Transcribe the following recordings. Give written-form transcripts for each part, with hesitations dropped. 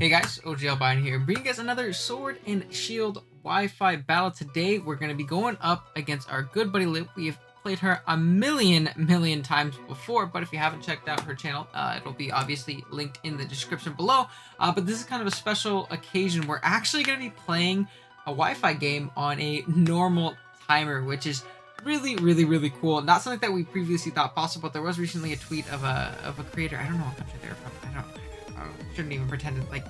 Hey guys, Ogalbina here, bringing you guys another Sword and Shield Wi-Fi battle. Today, we're going to be going up against our good buddy Liv. We have played her a million times before, but if you haven't checked out her channel, it'll be obviously linked in the description below. But this is kind of a special occasion. We're actually going to be playing a Wi-Fi game on a normal timer, which is really cool. Not something that we previously thought possible, but there was recently a tweet of a creator. I don't know what country they're from. I shouldn't even pretend like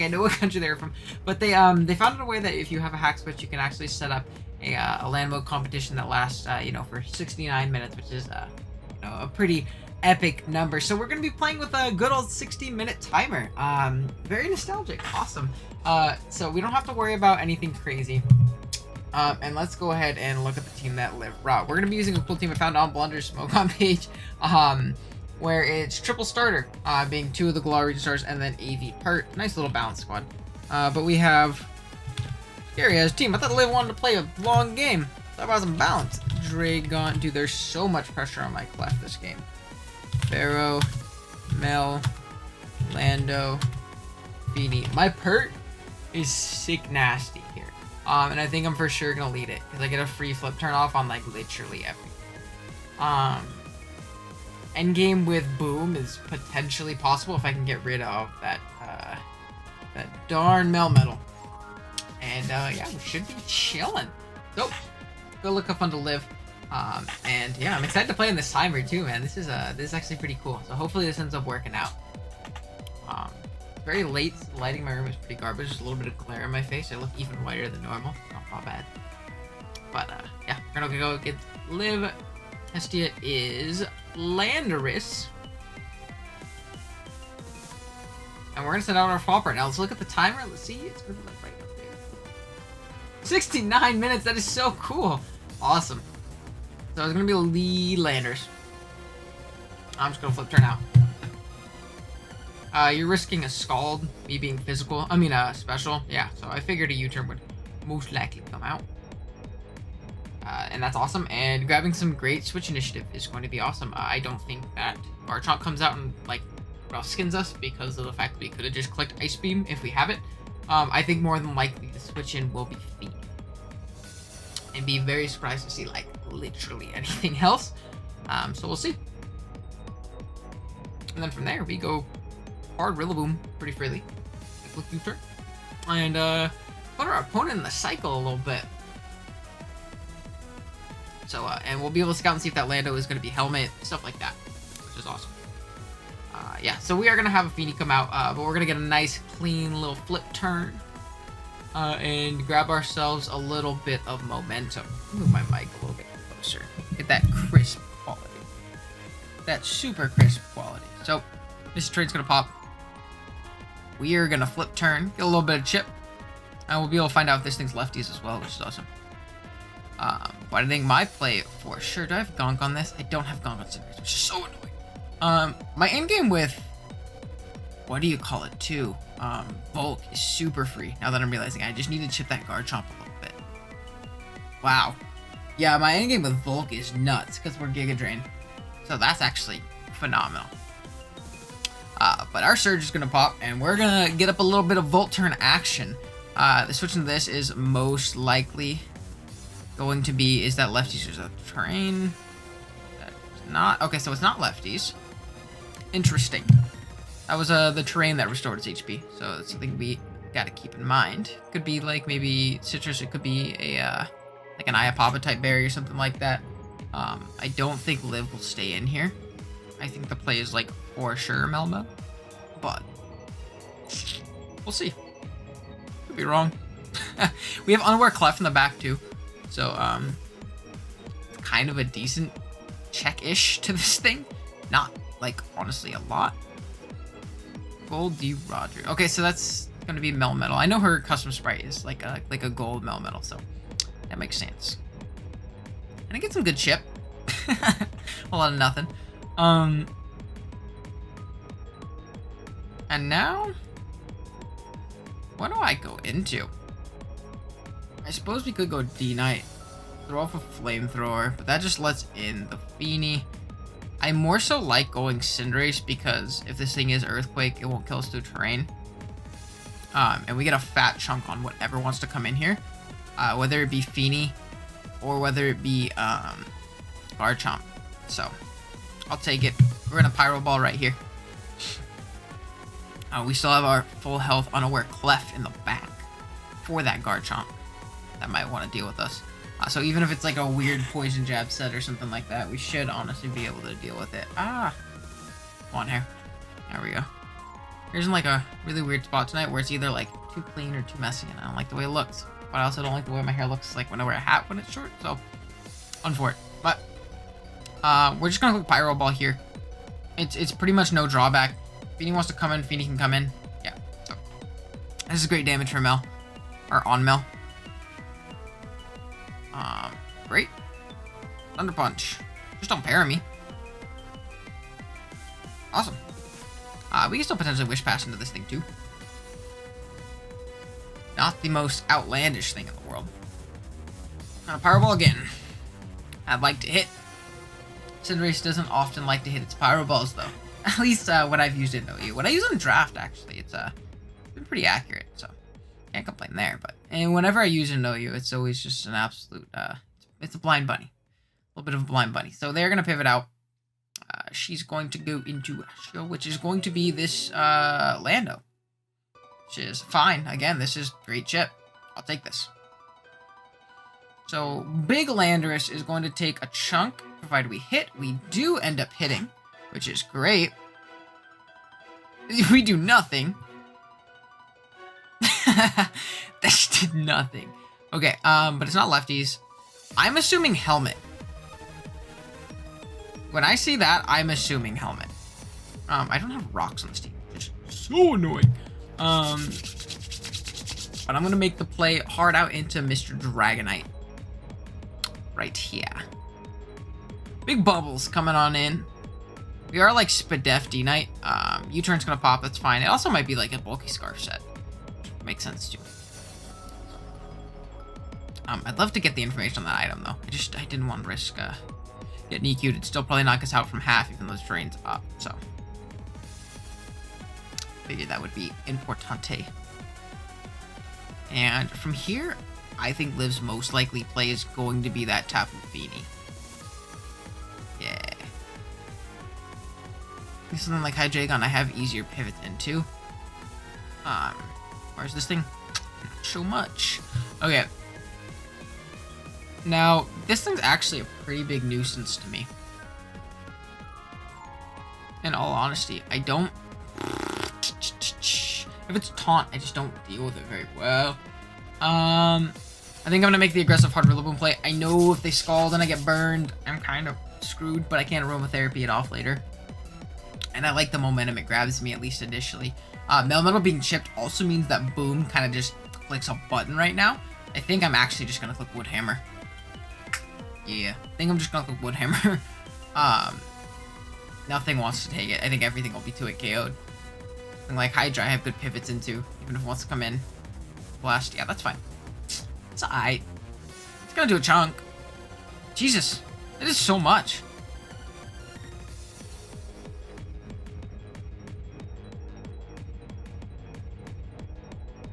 I know what country they're from. But they found a way that if you have a hack switch, you can actually set up a LAN mode competition that lasts for 69 minutes, which is a pretty epic number. So we're gonna be playing with a good old 60-minute timer. Very nostalgic, awesome. So we don't have to worry about anything crazy. And let's go ahead and look at the team that Liv brought. We're gonna be using a cool team I found on Blunder's Smoke on page. Where it's triple starter, being 2 of the Glory stars and then AV part. Nice little balance squad. But we have here he has team. I thought Liv wanted to play a long game. Thought about some balance. Dragon, dude, there's so much pressure on my clef this game. Pharaoh, Mel, Lando, Beanie. My pert is sick nasty here. And I think I'm for sure gonna lead it because I get a free flip turn off on like literally everything. Endgame with Boom is potentially possible if I can get rid of that darn Melmetal. And yeah, we should be chilling. So, go look up fun to Liv. And yeah, I'm excited to play in this timer too, man. This is actually pretty cool. So hopefully this ends up working out. Very late. Lighting my room is pretty garbage. Just a little bit of glare in my face. I look even whiter than normal. Not bad. But yeah, we're gonna go get Liv. Hestia is Landorus. And we're gonna send out our Fopper. Now let's look at the timer. Let's see. It's gonna be like right up there. 69 minutes. That is so cool. Awesome. So it's gonna be Lee Landers. I'm just gonna flip turn out. You're risking a Scald, me being physical. I mean, special. Yeah, so I figured a U-turn would most likely come out. And that's awesome. And grabbing some great switch initiative is going to be awesome. I don't think that Garchomp comes out and like rough skins us because of the fact that we could have just clicked Ice Beam if we have it. I think more than likely the switch in will be Feed. And be very surprised to see like literally anything else. So we'll see. And then from there we go hard Rillaboom pretty freely. Look U-turn. And put our opponent in the cycle a little bit. So, and we'll be able to scout and see if that Lando is going to be helmet, stuff like that, which is awesome. Yeah, so we are going to have a Feeny come out, but we're going to get a nice, clean little flip turn, and grab ourselves a little bit of momentum. Move my mic a little bit closer. Get that crisp quality. That super crisp quality. So, this train's going to pop. We are going to flip turn, get a little bit of chip, and we'll be able to find out if this thing's lefties as well, which is awesome. But I think my play for sure. Do I have Gonk on this? I don't have Gonk on Cinderace, which is so annoying. My endgame with what do you call it too? Volk is super free. Now that I'm realizing, I just need to chip that Garchomp a little bit. Wow. Yeah, my endgame with Volk is nuts because we're Giga Drain. So that's actually phenomenal. But our Surge is gonna pop, and we're gonna get up a little bit of Volt Turn action. The switch into this is most likely going to be, is that lefties? There's a terrain. That's not, okay, so it's not lefties. Interesting. That was the terrain that restored its HP, so that's something we gotta keep in mind. Could be like maybe citrus, it could be a like an Iapapa type berry or something like that. I don't think Liv will stay in here. I think the play is like for sure Melba, but we'll see. Could be wrong. We have Unaware Clef in the back too. So, kind of a decent check-ish to this thing. Not, like, honestly, a lot. Gold D. Roger. Okay, so that's going to be Melmetal. I know her custom sprite is like a gold Melmetal, so that makes sense. And I get some good chip. A lot of nothing. And now, what do I go into? I suppose we could go D-Knight, throw off a Flamethrower, but that just lets in the Feeny. I more so like going Cinderace because if this thing is Earthquake, it won't kill us through terrain. And we get a fat chunk on whatever wants to come in here, whether it be Feeny or whether it be Garchomp. So I'll take it. We're gonna Pyro Ball right here. We still have our full health Unaware Clef in the back for that Garchomp that might want to deal with us. So even if it's like a weird Poison Jab set or something like that, we should honestly be able to deal with it. Come on here. There we go. Here's in like a really weird spot tonight where it's either like too clean or too messy, and I don't like the way it looks. But I also don't like the way my hair looks like when I wear a hat when it's short, so unfortunate. But we're just gonna click Pyro Ball here. It's pretty much no drawback. Feeny wants to come in, Feeny can come in. Yeah, so this is great damage for Mel. Or on Mel. Great. Thunder Punch. Just don't parry me. Awesome. We can still potentially Wish Pass into this thing too. Not the most outlandish thing in the world. Pyro Ball again. I'd like to hit. Cinderace doesn't often like to hit its Pyro Balls though. At least when I've used it in OU. When I use it in draft, actually, it's been pretty accurate, so can't complain there. And whenever I use it in OU, it's always just an absolute, it's a blind bunny. A little bit of a blind bunny. So they're going to pivot out. She's going to go into Ashio, which is going to be this Lando. Which is fine. Again, this is great chip. I'll take this. So Big Landorus is going to take a chunk, provided we hit. We do end up hitting, which is great. We do nothing. That just did nothing. Okay, but it's not lefties. I'm assuming helmet. When I see that, I'm assuming helmet. I don't have rocks on this team, which is so annoying. But I'm gonna make the play hard out into Mr. Dragonite. Right here. Big bubbles coming on in. We are like Spadefty Knight. U-turn's gonna pop, that's fine. It also might be like a bulky scarf set. Makes sense too. I'd love to get the information on that item though. I didn't want to risk getting EQ'd. It'd still probably knock us out from half even though the drain's up, so figured that would be importante. And from here, I think Liv's most likely play is going to be that Tapu Fini. Yeah. Something like Hydreigon I have easier pivots into. Where's this thing? Not so much. Okay. Now, this thing's actually a pretty big nuisance to me. In all honesty, I don't... If it's taunt, I just don't deal with it very well. I think I'm gonna make the aggressive hard Rillaboom play. I know if they scald and I get burned, I'm kind of screwed, but I can't aromatherapy it off later. And I like the momentum it grabs me, at least initially. Melmetal being chipped also means that Boom kind of just clicks a button right now. I think I'm actually just gonna click Wood Hammer. Yeah, I think I'm just gonna click Wood Hammer. Nothing wants to take it. I think everything will be 2-hit KO'd. And like Hydra, I have good pivots into, even if it wants to come in. Blast, yeah, that's fine. It's alright. It's gonna do a chunk. Jesus, that is so much.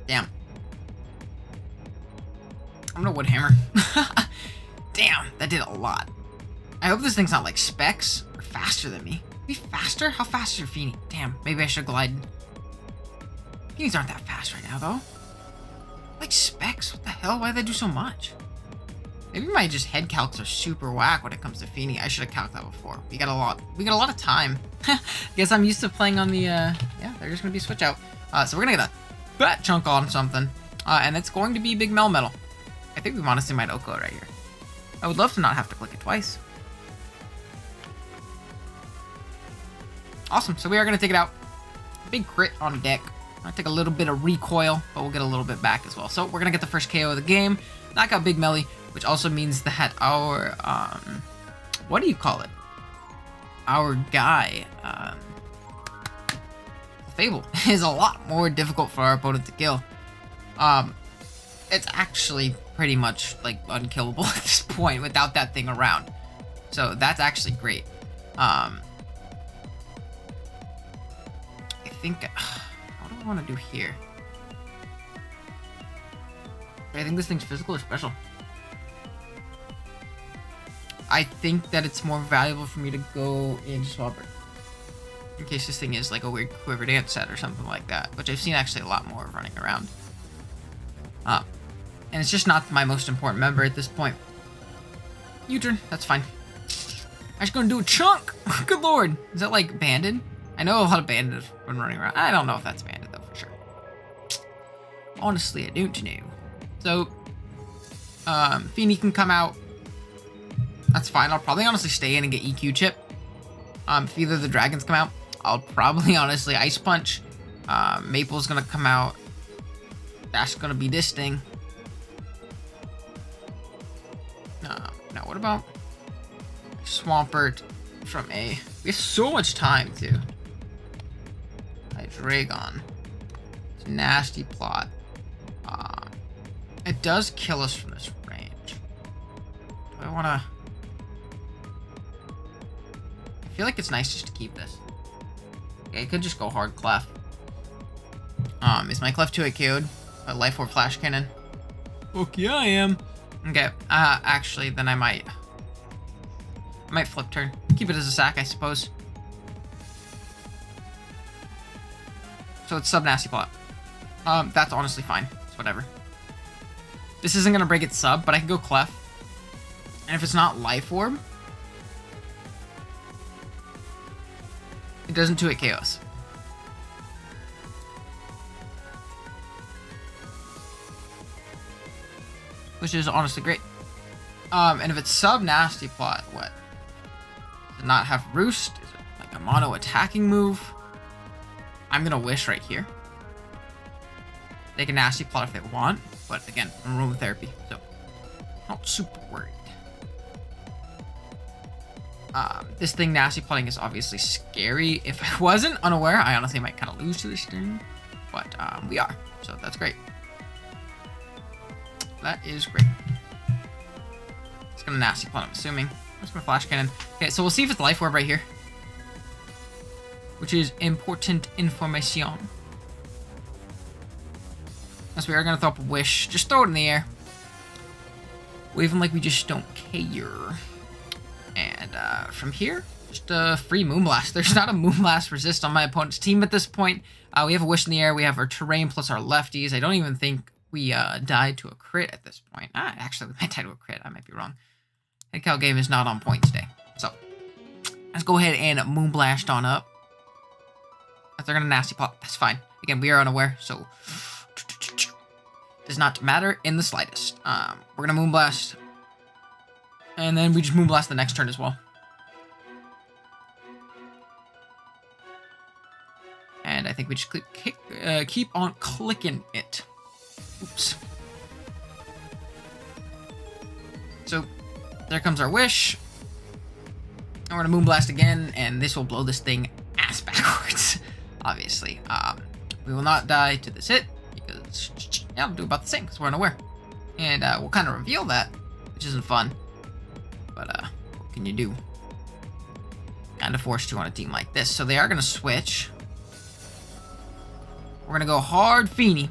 Damn. I'm gonna Wood Hammer. Damn, that did a lot. I hope this thing's not like Specs or faster than me. Be faster? How fast is your Feeny? Damn, maybe I should glide. Feenies aren't that fast right now, though. Like Specs? What the hell? Why do they do so much? Maybe my just head calcs are super whack when it comes to Feeny. I should have calced that before. We got a lot of time. Guess I'm used to playing on the, yeah, they're just gonna be switch out. So we're gonna get a fat chunk on something. And it's going to be Big Melmetal. I think we honestly might Oko right here. I would love to not have to click it twice. Awesome, so we are going to take it out. Big crit on deck. I'll take a little bit of recoil, but we'll get a little bit back as well. So we're going to get the first KO of the game. Knock out Big Melly, which also means that our, what do you call it? Our guy, Fable, is a lot more difficult for our opponent to kill. It's actually pretty much, like, unkillable at this point without that thing around. So that's actually great. I think, what do I want to do here? I think this thing's physical or special. I think that it's more valuable for me to go in Swabber. In case this thing is like a weird quiver dance set or something like that. Which I've seen actually a lot more of running around. And it's just not my most important member at this point. U-turn, that's fine. I'm just gonna do a chunk! Good lord! Is that like banded? I know a lot of banded when running around. I don't know if that's banded though, for sure. Honestly, I don't know. So, Feeny can come out. That's fine. I'll probably honestly stay in and get EQ chip. If either of the dragons come out, I'll probably honestly Ice Punch. Maple's gonna come out. That's gonna be this thing. Now what about Swampert from A? We have so much time too. Dragon. It's a nasty plot. It does kill us from this range. Do I wanna? I feel like it's nice just to keep this. Okay, I could just go hard Clef. Is my Clef 2 KO'd? A Life Orb Flash Cannon? Fuck yeah, I am. Okay, actually, then I might flip turn. Keep it as a sack, I suppose. So it's sub nasty plot. That's honestly fine. It's whatever. This isn't gonna break its sub, but I can go Clef. And if it's not Life Orb, it doesn't 2-hit KOs. Which is honestly great. And if it's sub nasty plot, what? Does it not have Roost? Is it like a mono attacking move? I'm gonna Wish right here. They can nasty plot if they want, but again, I'm aromatherapy, so not super worried. This thing nasty plotting is obviously scary. If I wasn't unaware, I honestly might kind of lose to this thing, but we are, so that's great. That is great. It's gonna nasty plot, I'm assuming. I'm just gonna Flash Cannon. Okay, so we'll see if it's Life Orb right here, which is important information. As we are gonna throw up a Wish. Just throw it in the air. Waving like we just don't care. And from here, just a free Moonblast. There's not a Moonblast resist on my opponent's team at this point. We have a Wish in the air. We have our terrain plus our lefties. I don't even think we died to a crit at this point. Actually, we might die to a crit. I might be wrong. Head count game is not on point today. So, let's go ahead and Moonblast on up. If they're going to nasty plot, that's fine. Again, we are unaware, so does not matter in the slightest. We're going to Moonblast. And then we just Moonblast the next turn as well. And I think we just keep on clicking it. Oops. So, there comes our Wish. And we're going to Moonblast again, and this will blow this thing ass backwards, obviously. We will not die to this hit, because, yeah, we'll do about the same, because we're unaware. And we'll kind of reveal that, which isn't fun. But, what can you do? Kind of forced you on a team like this. So they are going to switch. We're going to go hard Feeny,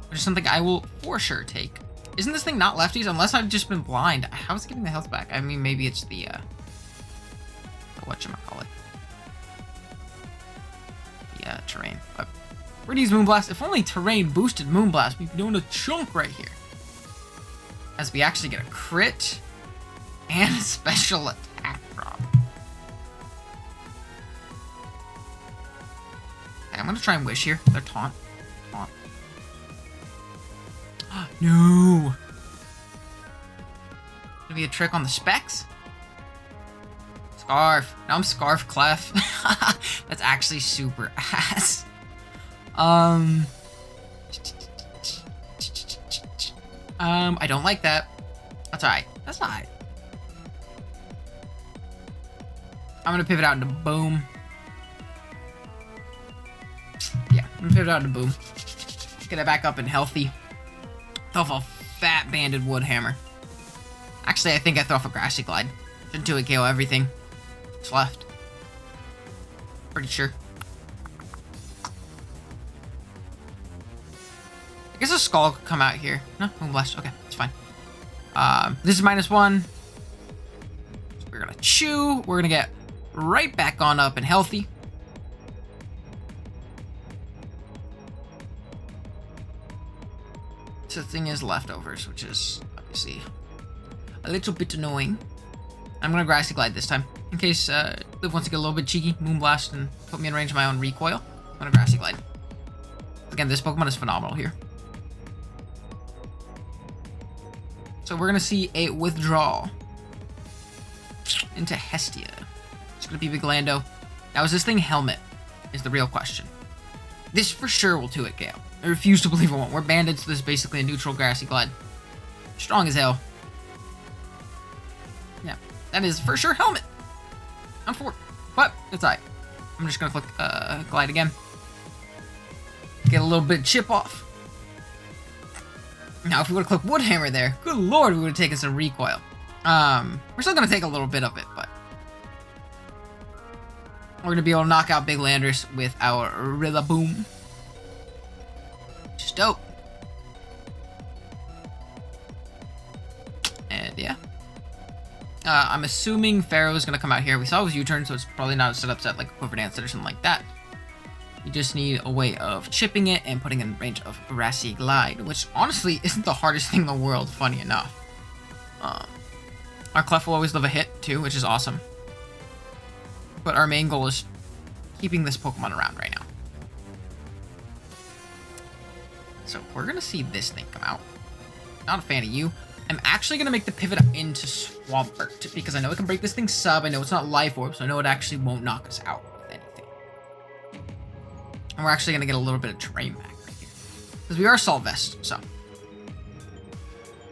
which is something I will for sure take. Isn't this thing not lefties? Unless I've just been blind. How is it getting the health back? I mean, maybe it's the whatchamacallit. Yeah, terrain. But we're gonna use Moonblast. If only terrain boosted Moonblast, we'd be doing a chunk right here. As we actually get a crit and a special attack drop. Okay, I'm gonna try and Wish here. They're taunt. No! Gonna be a trick on the specs? Scarf. Now I'm Scarf Clef. That's actually super ass. I don't like that. That's alright. That's alright. I'm gonna pivot out into Boom. Yeah, I'm gonna pivot out into Boom. Get it back up and healthy. Throw off a fat banded wood hammer. Actually, I think I throw off a Grassy Glide. Shouldn't do it KO everything. It's left. Pretty sure. I guess a skull could come out here. No, Moonblast. Okay, it's fine. This is -1. So we're gonna chew. We're gonna get right back on up and healthy. So the thing is leftovers, which is obviously a little bit annoying. I'm gonna Grassy Glide this time. In case Liv wants to get a little bit cheeky, Moonblast, and put me in range of my own recoil. I'm gonna Grassy Glide. Again, this Pokemon is phenomenal here. So we're gonna see a withdrawal into Hestia. It's gonna be Big Lando. Now, is this thing Helmet? Is the real question. This for sure will 2-hit KO. I refuse to believe it won't. We're banded, so this is basically a neutral Grassy Glide. Strong as hell. Yeah, that is for sure Helmet. On 4. But it's alright. I'm just gonna click Glide again. Get a little bit of chip off. Now, if we would have clicked Wood Hammer there, good lord, we would have taken some recoil. We're still gonna take a little bit of it, but we're gonna be able to knock out Big Landers with our Rillaboom. Just dope. And yeah. I'm assuming Pharaoh is gonna come out here. We saw his U-turn, so it's probably not a setup set like a Quiver Dance or something like that. You just need a way of chipping it and putting it in range of Grassy Glide, which honestly isn't the hardest thing in the world, funny enough. Our Clef will always live a hit too, which is awesome. But our main goal is keeping this Pokemon around right now. So we're gonna see this thing come out. Not a fan of you. I'm actually gonna make the pivot into Swampert because I know it can break this thing sub. I know it's not Life Orb, so I know it actually won't knock us out with anything. And we're actually gonna get a little bit of terrain back right here because we are Salt Vest. So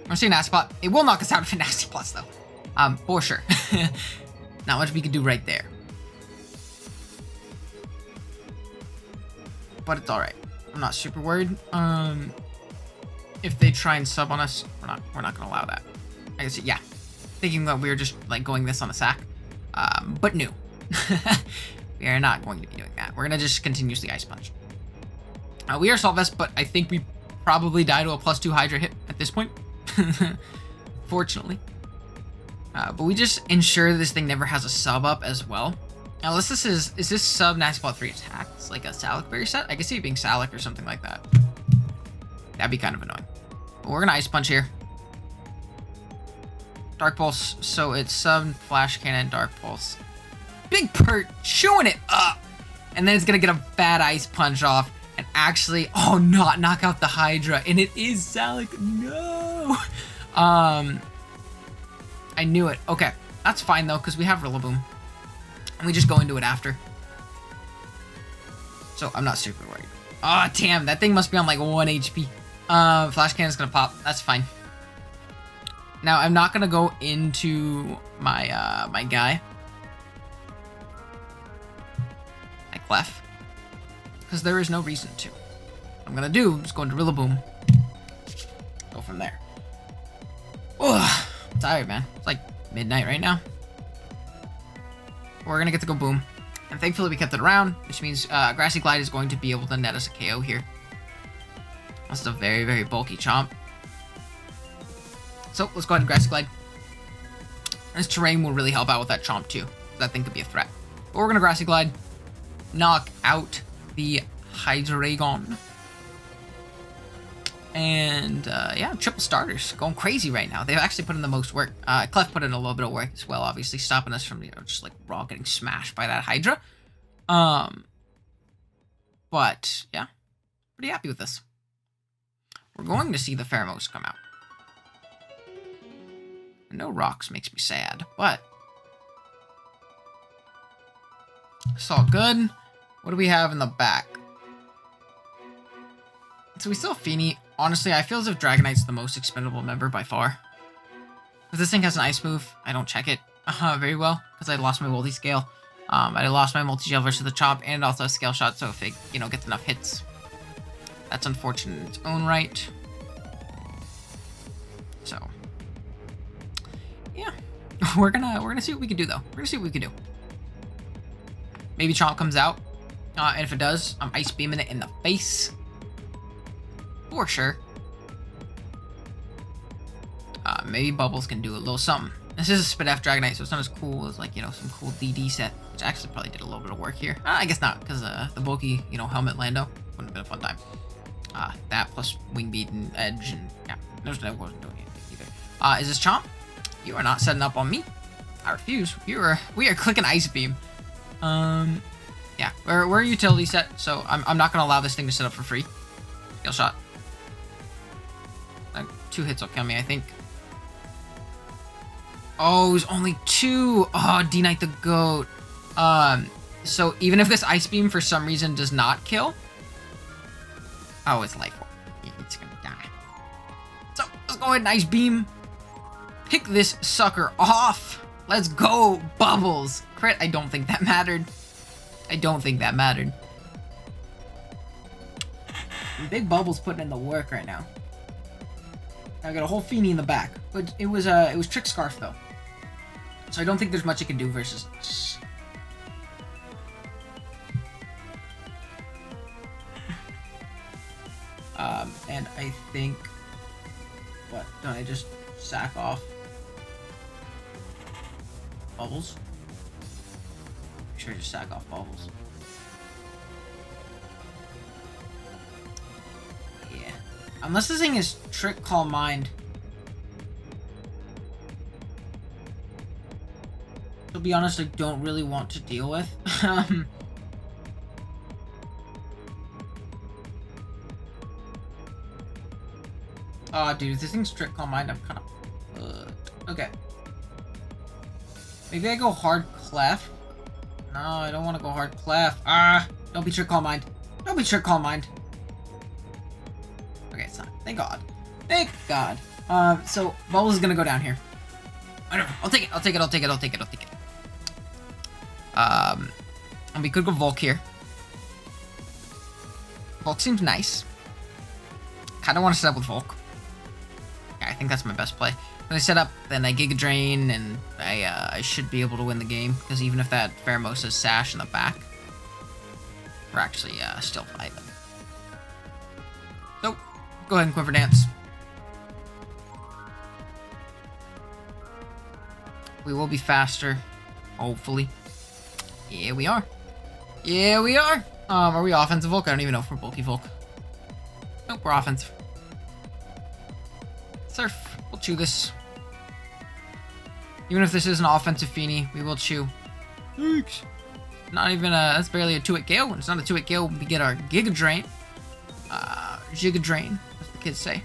we're seeing Nasty Plot. It will knock us out if it Nasty Plots though, for sure. Not much we can do right there, but it's all right. I'm not super worried. If they try and sub on us, we're not gonna allow that. I guess, yeah. Thinking that we were just like going this on a sack, but no, we are not going to be doing that. We're gonna just continuously Ice Punch. We are Salt Vest, but I think we probably die to a +2 Hydra hit at this point. Fortunately, but we just ensure this thing never has a sub up as well. Unless this is this sub Nasty Plot 3 attacks like a Salic Berry set? I can see it being Salic or something like that. That'd be kind of annoying. But we're gonna Ice Punch here. Dark Pulse, so it's sub, Flash Cannon, Dark Pulse. Big Pert, chewing it up! And then it's gonna get a bad Ice Punch off and actually, oh, not knock out the Hydra. And it is Salic, no! I knew it. Okay, that's fine though, because we have Rillaboom. And we just go into it after. So I'm not super worried. Oh, damn, that thing must be on like 1 HP. Flash Cannon's gonna pop. That's fine. Now, I'm not gonna go into my my guy. My Clef. Because there is no reason to. What I'm gonna do is go into Rillaboom. Go from there. Ugh, I'm tired, man. It's like midnight right now. We're gonna get to go boom. And thankfully we kept it around, which means Grassy Glide is going to be able to net us a KO here. That's a very, very bulky Chomp. So let's go ahead and Grassy Glide. This terrain will really help out with that Chomp too. That thing could be a threat. But we're gonna Grassy Glide, knock out the Hydreigon. And yeah, triple starters going crazy right now. They've actually put in the most work. Clef put in a little bit of work as well, obviously stopping us from, you know, just like raw getting smashed by that Hydra. But yeah, pretty happy with this. We're going to see the Pheromones come out. No rocks makes me sad, but it's all good. What do we have in the back? So we still have Feeny. Honestly, I feel as if Dragonite's the most expendable member by far. If this thing has an Ice move, I don't check it very well because I lost my multi-scale. I lost my multi-gel versus the Chomp and also a Scale Shot, so if it, you know, gets enough hits, that's unfortunate in its own right. So yeah, we're gonna see what we can do though. We're gonna see what we can do. Maybe Chomp comes out, and if it does, I'm Ice Beaming it in the face. for sure. Maybe Bubbles can do a little something. This is a Spit F Dragonite, so it's not as cool as, like, you know, some cool DD set, which actually probably did a little bit of work here. I guess not, because the bulky, you know, helmet Lando wouldn't have been a fun time. That plus Wing Beat and Edge, and yeah, I wasn't doing anything either. Is this Chomp? You are not setting up on me. I refuse. We are clicking Ice Beam. Yeah, we're a utility set, so I'm not gonna allow this thing to set up for free. Skill shot. Like 2 hits will kill me, I think. Oh, it was only 2. Oh, D-Knight the Goat. So even if this Ice Beam for some reason does not kill, oh, it's life orb. It's gonna die. So let's go ahead and Ice Beam. Pick this sucker off. Let's go, Bubbles. Crit, I don't think that mattered. I don't think that mattered. Big Bubbles putting in the work right now. I got a whole Feeny in the back, but it was Trick Scarf though, so I don't think there's much it can do versus us. And I think, what? Don't I just sack off Bubbles? Sure, just sack off Bubbles. Yeah. Unless this thing is Trick Calm Mind. To be honest, I don't really want to deal with. Oh, dude, if this thing's Trick Calm Mind, I'm kind of... okay. Maybe I go Hard Clef. No, I don't want to go Hard Clef. Don't be Trick Calm Mind. Don't be Trick Calm Mind. Okay, it's not. Thank God. Thank God. So Bubbles is gonna go down here. Whatever. I'll take it. I'll take it. I'll take it. I'll take it. I'll take it. And we could go Volk here. Volk seems nice. Kind of want to set up with Volk. Yeah, I think that's my best play. When I set up, then I Giga Drain, and I should be able to win the game, because even if that Pheromosa's Sash in the back, we're actually still fighting. So, go ahead and Quiver Dance. We will be faster, hopefully. Yeah, we are. Yeah, we are. Are we offensive Volk? I don't even know if we're bulky Volk. Nope, we're offensive. Surf. We'll chew this. Even if this is an offensive Feeny, we will chew. Thanks. Not even that's barely a 2-hit Gale. When it's not a 2-hit Gale, we get our Giga Drain. Giga Drain, as the kids say.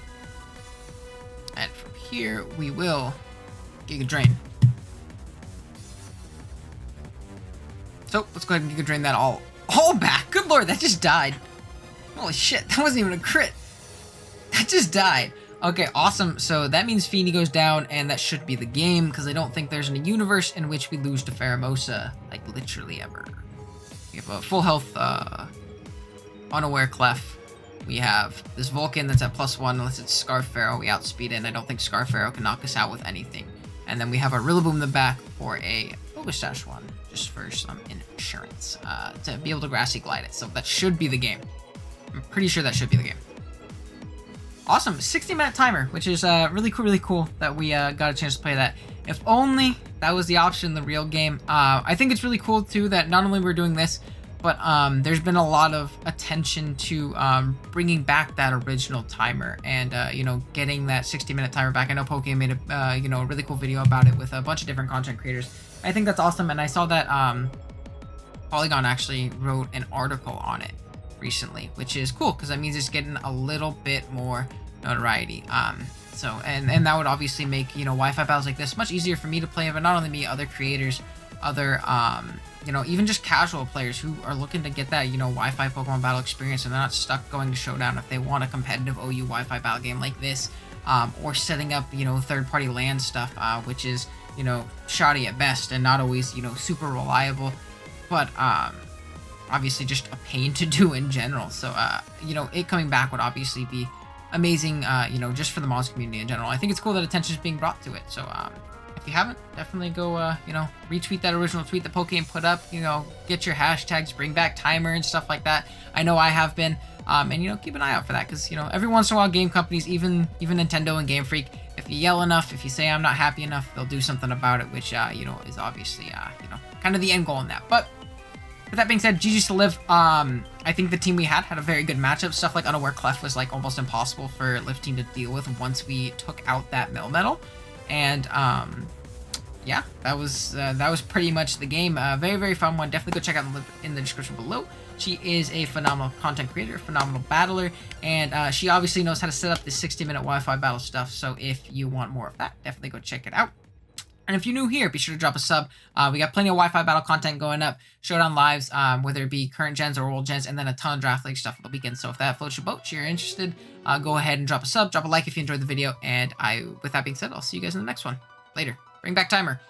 And from here, we will Giga Drain. So, let's go ahead and Giga Drain that all back. Good lord, that just died. Holy shit, that wasn't even a crit. That just died. Okay, awesome. So that means Feeny goes down, and that should be the game, because I don't think there's a universe in which we lose to Pheromosa, like, literally ever. We have a full health, unaware Clef. We have this Vulcan that's at +1, unless it's Scarf Pharaoh. We outspeed it, and I don't think Scarf Pharaoh can knock us out with anything. And then we have our Rillaboom in the back for a Focus Sash 1, just for some insurance, to be able to Grassy Glide it. So that should be the game. I'm pretty sure that should be the game. Awesome, 60-minute timer, which is really cool that we got a chance to play that. If only that was the option in the real game. I think it's really cool too that not only we're doing this, but there's been a lot of attention to bringing back that original timer and you know, getting that 60-minute timer back. I know Poke made a you know, a really cool video about it with a bunch of different content creators. I think that's awesome, and I saw that Polygon actually wrote an article on it recently, which is cool because that means it's getting a little bit more notoriety. So and that would obviously make, you know, Wi-Fi battles like this much easier for me to play, but not only me, other creators, other you know, even just casual players who are looking to get that, you know, Wi-Fi Pokemon battle experience, and they're not stuck going to Showdown if they want a competitive OU Wi-Fi battle game like this, or setting up, you know, third-party LAN stuff, which is, you know, shoddy at best and not always, you know, super reliable, but obviously just a pain to do in general. So, you know, it coming back would obviously be amazing, you know, just for the mods community in general. I think it's cool that attention is being brought to it. So, if you haven't, definitely go, you know, retweet that original tweet that Pokemon put up, you know, get your hashtags, bring back timer and stuff like that. I know I have been. And, you know, keep an eye out for that because, you know, every once in a while game companies, even Nintendo and Game Freak, if you yell enough, if you say I'm not happy enough, they'll do something about it, which, you know, is obviously, you know, kind of the end goal in that. But with that being said, GG's to Liv. I think the team we had a very good matchup. Stuff like Unaware Clef was like almost impossible for Liv team to deal with once we took out that mill metal. And yeah, that was pretty much the game. Very, very fun one. Definitely go check out Liv in the description below. She is a phenomenal content creator, phenomenal battler, and she obviously knows how to set up the 60-minute Wi-Fi battle stuff. So if you want more of that, definitely go check it out. And if you're new here, be sure to drop a sub. We got plenty of Wi-Fi battle content going up, showdown lives, whether it be current gens or old gens, and then a ton of draft league stuff on the weekend. So if that floats your boat, you're interested, go ahead and drop a sub, drop a like if you enjoyed the video. And with that being said, I'll see you guys in the next one. Later. Bring back timer.